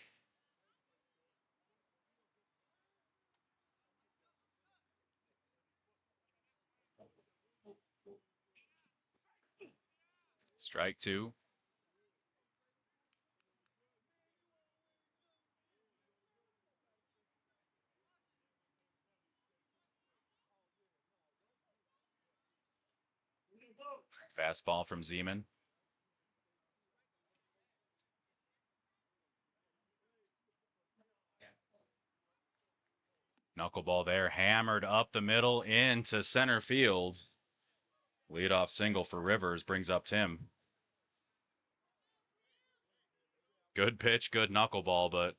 Strike two. Fastball from Zeman. Knuckleball there, hammered up the middle into center field. Leadoff single for Rivers brings up Tim. Good pitch, good knuckleball, but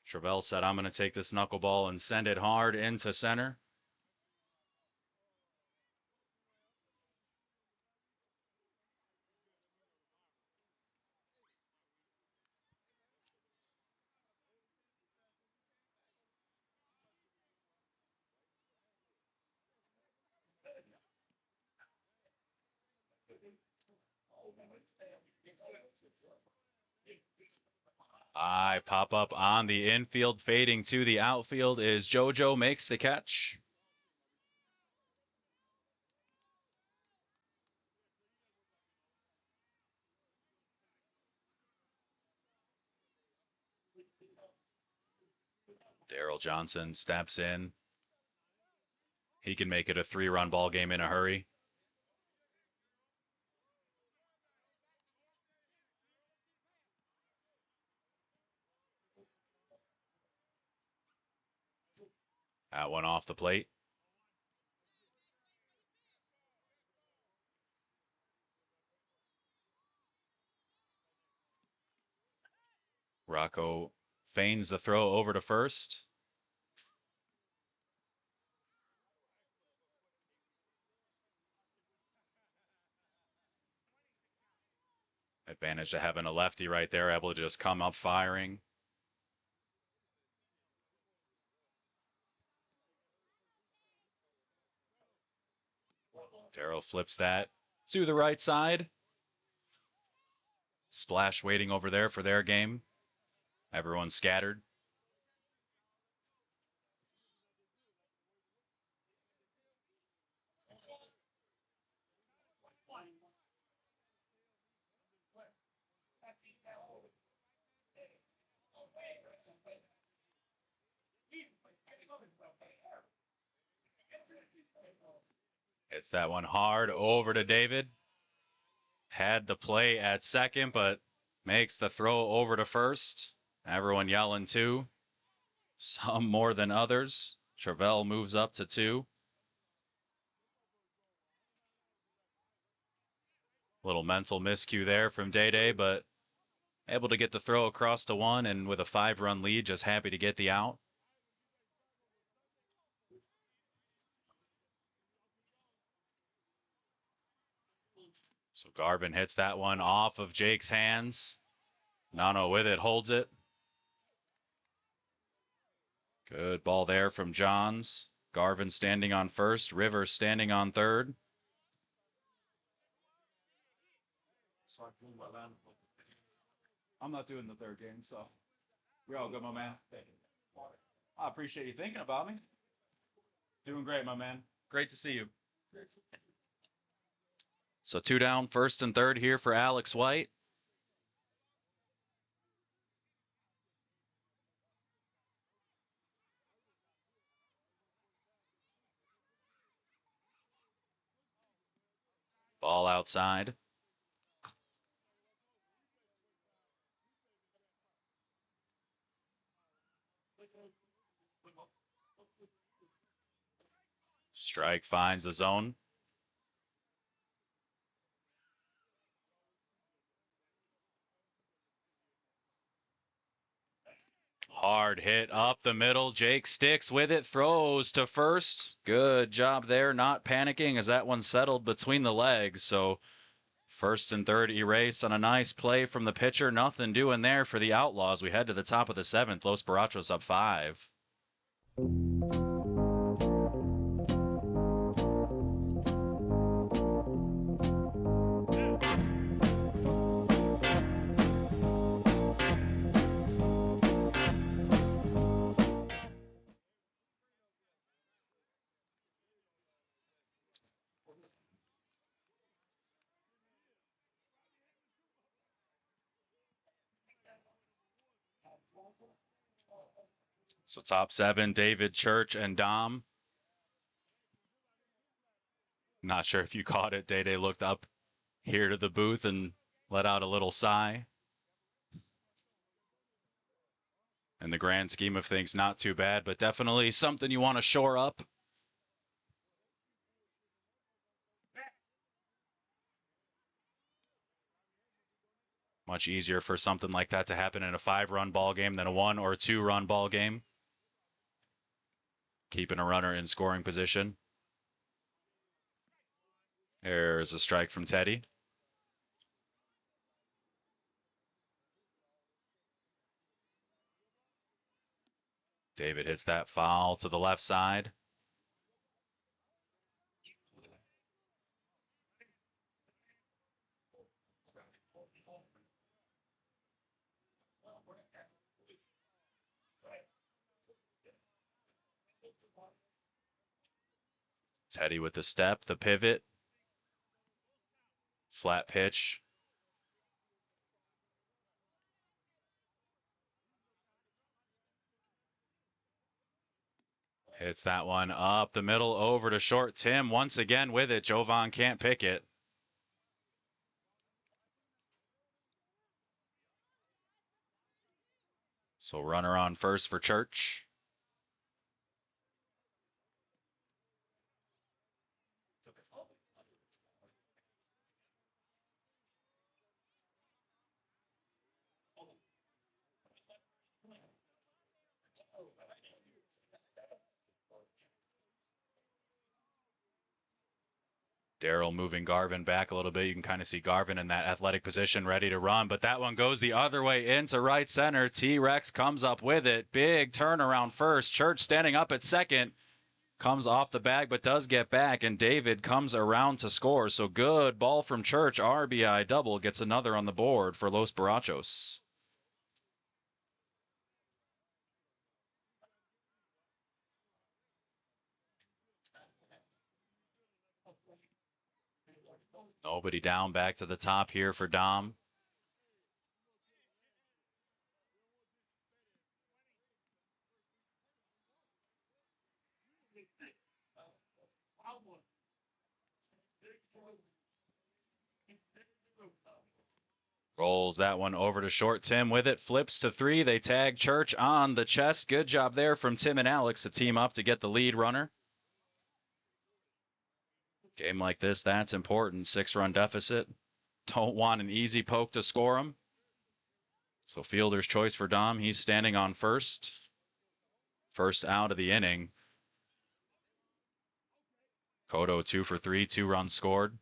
Travell said, I'm going to take this knuckleball and send it hard into center. I pop up on the infield, fading to the outfield is JoJo, makes the catch. Daryl Johnson steps in. He can make it a 3-run ball game in a hurry. That one off the plate. Rocco feigns the throw over to first. Advantage to having a lefty right there, able to just come up firing. Daryl flips that to the right side. Splash waiting over there for their game. Everyone scattered. It's that one hard over to David. Had the play at second, but makes the throw over to first. Everyone yelling too. Some more than others. Travell moves up to 2. Little mental miscue there from Day, but able to get the throw across to 1, and with a 5-run lead, just happy to get the out. So Garvin hits that one off of Jake's hands. Nano with it, holds it. Good ball there from Johns. Garvin standing on first, Rivers standing on third. I'm not doing the third game, so we're all good, my man. I appreciate you thinking about me. Doing great, my man. Great to see you. So 2 down, first and third here for Alex White. Ball outside. Strike finds the zone. Hard hit up the middle. Jake sticks with it, throws to first. Good job there, not panicking as that one settled between the legs. So First and third erased on a nice play from the pitcher. Nothing doing there for the Outlaws. We head to the top of the seventh. Los Barachos up 5. So top 7, David, Church, and Dom. Not sure if you caught it. Day looked up here to the booth and let out a little sigh. In the grand scheme of things, not too bad, but definitely something you want to shore up. Much easier for something like that to happen in a 5-run ball game than a 1 or 2-run ball game. Keeping a runner in scoring position. There's a strike from Teddy. David hits that foul to the left side. Teddy with the step, the pivot. Flat pitch. Hits that one up the middle over to short. Tim once again with it. Jovan can't pick it. So runner on first for Church. Darryl moving Garvin back a little bit. You can kind of see Garvin in that athletic position ready to run, but that one goes the other way into right center. T-Rex comes up with it. Big turnaround first. Church standing up at second. Comes off the bag but does get back, and David comes around to score. So good ball from Church. RBI double, gets another on the board for Los Barachos. Nobody down, back to the top here for Dom. Rolls that one over to short. Tim with it, flips to 3. They tag Church on the chest. Good job there from Tim and Alex to team up to get the lead runner. Game like this, that's important. 6-run deficit. Don't want an easy poke to score them. So fielder's choice for Dom. He's standing on first. First out of the inning. Cotto 2 for 3, 2 runs scored.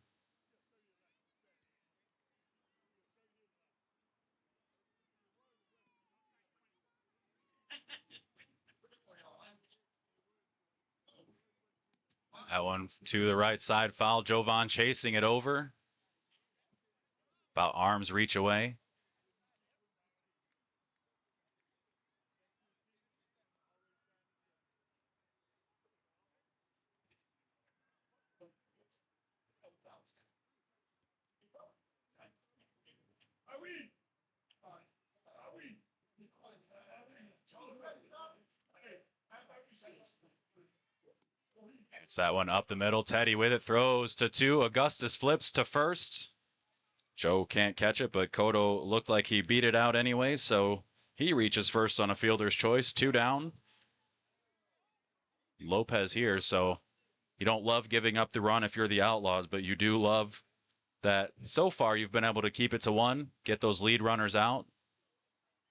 That one to the right side, foul. Jovan chasing it over. About arm's reach away. It's that one up the middle. Teddy with it, throws to 2. Augustus flips to first. Joe can't catch it, but Cotto looked like he beat it out anyway, so he reaches first on a fielder's choice. 2 down. Lopez here, so you don't love giving up the run if you're the Outlaws, but you do love that so far you've been able to keep it to 1, get those lead runners out,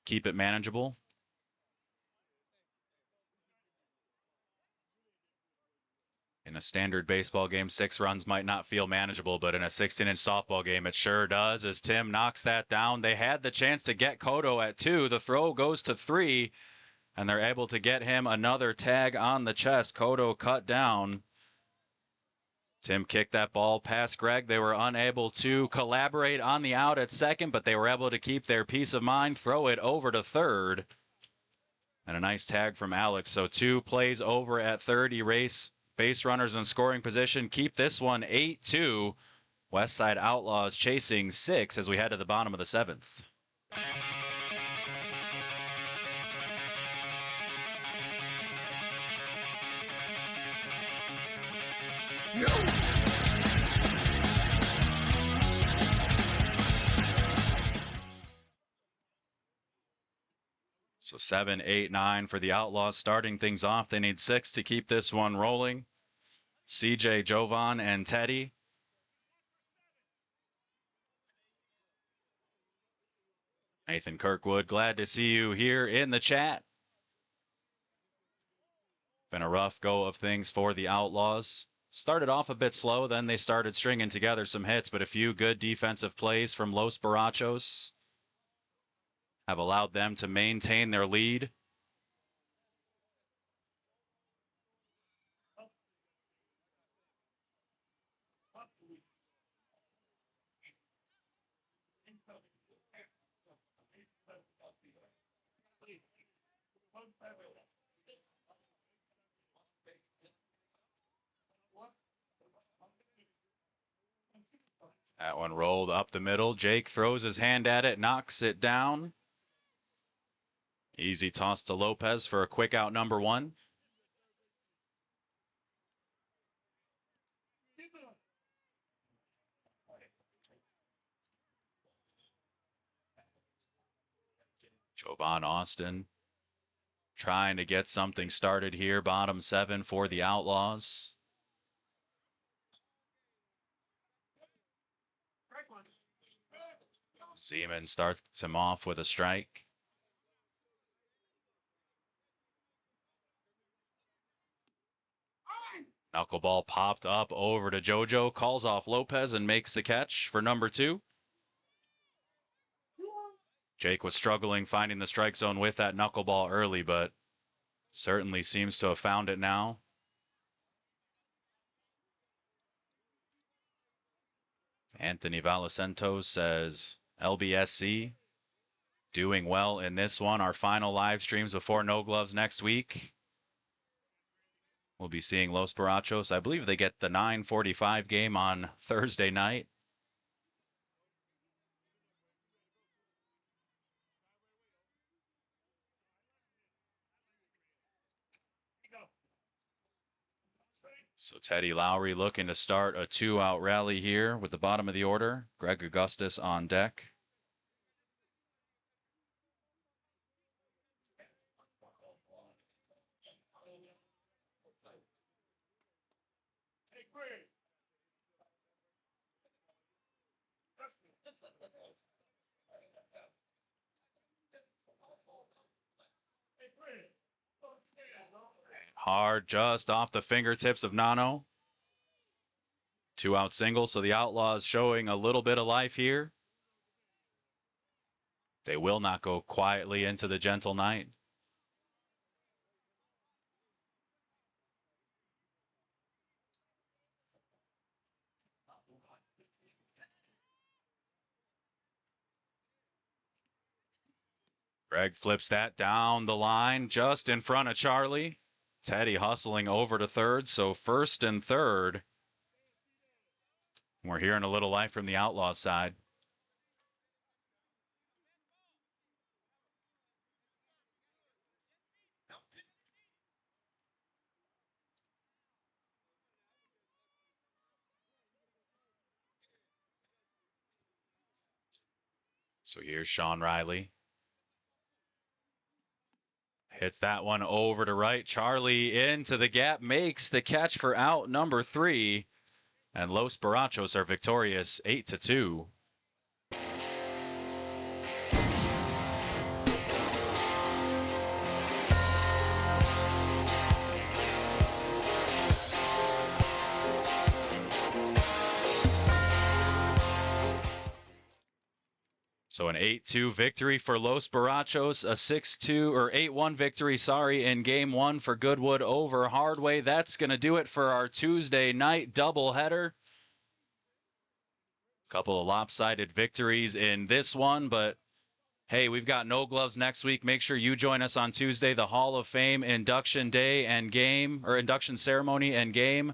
keep it manageable. In a standard baseball game, 6 runs might not feel manageable, but in a 16-inch softball game, it sure does. As Tim knocks that down, they had the chance to get Cotto at 2. The throw goes to 3, and they're able to get him another tag on the chest. Cotto cut down. Tim kicked that ball past Greg. They were unable to collaborate on the out at second, but they were able to keep their peace of mind, throw it over to third. And a nice tag from Alex. So 2 plays over at third, erase base runners in scoring position. Keep this one 8-2. Westside Outlaws chasing 6 as we head to the bottom of the 7th. So 7, 8, 9 for the Outlaws starting things off. They need 6 to keep this one rolling. CJ, Jovan, and Teddy. Nathan Kirkwood, glad to see you here in the chat. Been a rough go of things for the Outlaws. Started off a bit slow, then they started stringing together some hits, but a few good defensive plays from Los Barachos have allowed them to maintain their lead. That one rolled up the middle. Jake throws his hand at it, knocks it down. Easy toss to Lopez for a quick out number 1. Jovan Austin trying to get something started here. Bottom 7 for the Outlaws. Zeman starts him off with a strike. Knuckleball popped up over to JoJo, calls off Lopez and makes the catch for number 2. Jake was struggling finding the strike zone with that knuckleball early, but certainly seems to have found it now. Anthony Valacentos says LBSC doing well in this one. Our final live streams before No Gloves next week. We'll be seeing Los Barachos. I believe they get the 9:45 game on Thursday night. So Teddy Lowry looking to start a 2-out rally here with the bottom of the order. Greg Augustus on deck. Hard just off the fingertips of Nano. 2-out single, so the Outlaws showing a little bit of life here. They will not go quietly into the gentle night. Greg flips that down the line just in front of Charlie. Teddy hustling over to third, so first and third. We're hearing a little life from the Outlaws side. So here's Sean Riley. Hits that one over to right. Charlie into the gap, makes the catch for out number 3. And Los Barachos are victorious 8-2. So an 8-2 victory for Los Barachos, a 6-2 or 8-1 victory, in game one for Goodwood over Hardway. That's going to do it for our Tuesday night doubleheader. Couple of lopsided victories in this one, but hey, we've got No Gloves next week. Make sure you join us on Tuesday, the Hall of Fame induction day and game, or induction ceremony and game.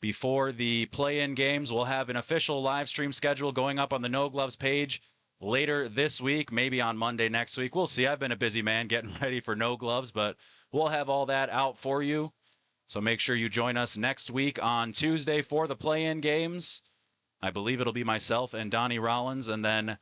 Before the play-in games, we'll have an official live stream schedule going up on the No Gloves page later this week, maybe on Monday next week. We'll see. I've been a busy man getting ready for No Gloves, but we'll have all that out for you. So make sure you join us next week on Tuesday for the play-in games. I believe it'll be myself and Donnie Rollins, and then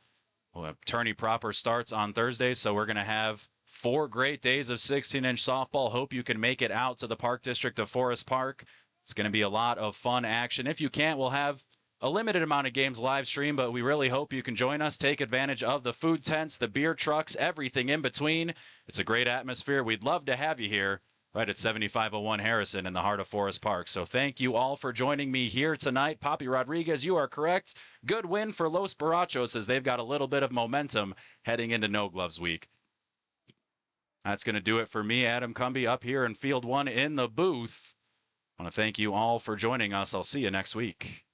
Tourney proper starts on Thursday. So we're going to have 4 great days of 16-inch softball. Hope you can make it out to the Park District of Forest Park. It's going to be a lot of fun action. If you can't, we'll have a limited amount of games live stream, but we really hope you can join us. Take advantage of the food tents, the beer trucks, everything in between. It's a great atmosphere. We'd love to have you here right at 7501 Harrison in the heart of Forest Park. So thank you all for joining me here tonight. Poppy Rodriguez, you are correct. Good win for Los Barachos as they've got a little bit of momentum heading into No Gloves week. That's going to do it for me, Adam Cumby, up here in Field 1 in the booth. I want to thank you all for joining us. I'll see you next week.